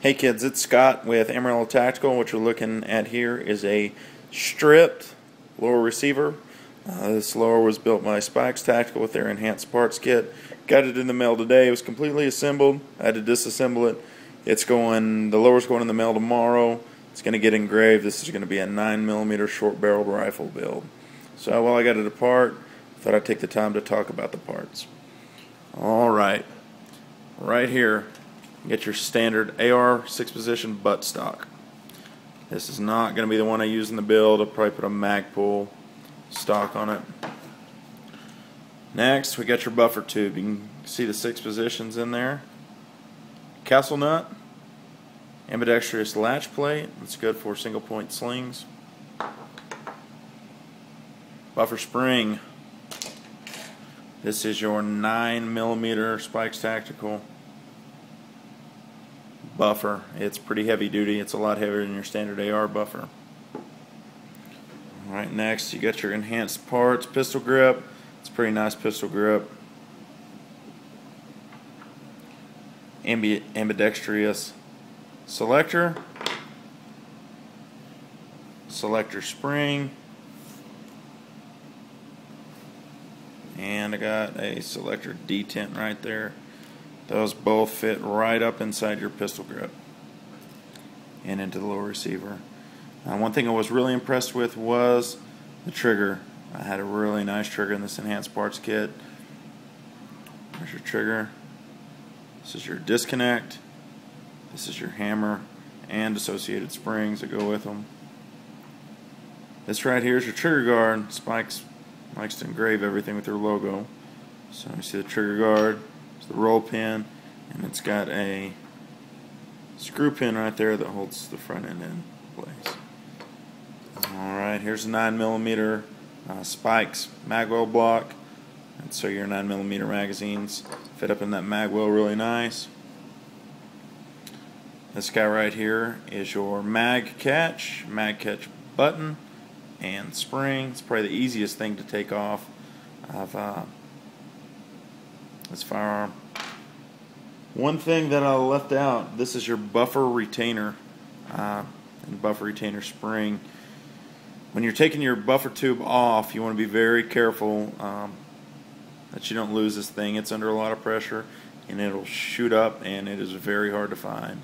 Hey kids, it's Scott with Amarillo Tactical. What you're looking at here is a stripped lower receiver. This lower was built by Spikes Tactical with their enhanced parts kit. Got it in the mail today. It was completely assembled. I had to disassemble it. The lower's going in the mail tomorrow. It's going to get engraved. This is going to be a 9mm short-barreled rifle build. So while I got it apart, I thought I'd take the time to talk about the parts. Alright, right here, get your standard AR 6-position buttstock. This is not going to be the one I use in the build. I'll probably put a Magpul stock on it. Next, we got your buffer tube. You can see the 6 positions in there. Castle nut, ambidextrous latch plate. It's good for single point slings. Buffer spring. This is your 9mm Spikes Tactical buffer. It's pretty heavy duty. It's a lot heavier than your standard AR buffer. Alright, next you got your enhanced parts pistol grip. It's a pretty nice pistol grip. Ambidextrous selector. Selector spring. And I got a selector detent right there. Those both fit right up inside your pistol grip and into the lower receiver. One thing I was really impressed with was the trigger. I had a really nice trigger in this enhanced parts kit. There's your trigger. This is your disconnect. This is your hammer and associated springs that go with them. This right here is your trigger guard. Spikes likes to engrave everything with their logo. So you see the trigger guard, it's the roll pin, and it's got a screw pin right there that holds the front end in place. Alright, here's a 9mm Spikes magwell block. And so your 9mm magazines fit up in that magwell really nice. This guy right here is your mag catch button and spring. It's probably the easiest thing to take off of this firearm. One thing that I left out, this is your buffer retainer and buffer retainer spring. When you're taking your buffer tube off, you want to be very careful that you don't lose this thing. It's under a lot of pressure and it'll shoot up, and it is very hard to find.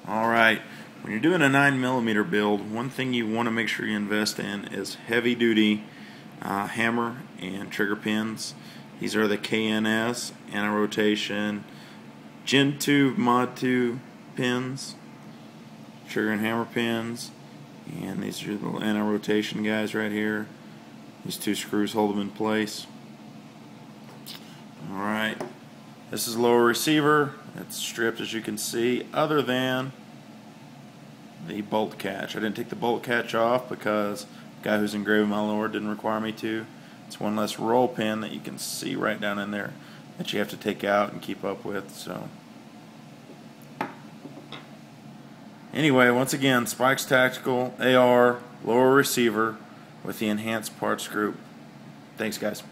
Alright, when you're doing a 9mm build, one thing you want to make sure you invest in is heavy duty hammer and trigger pins. These are the KNS anti-rotation Gen 2 Mod 2 pins, trigger and hammer pins, and these are the anti-rotation guys right here. These 2 screws hold them in place. Alright, this is lower receiver. It's stripped, as you can see, other than the bolt catch. I didn't take the bolt catch off because the guy who's engraving my lower didn't require me to. It's one less roll pin that you can see right down in there that you have to take out and keep up with. So anyway, once again, Spikes Tactical AR lower receiver with the enhanced parts group. Thanks guys.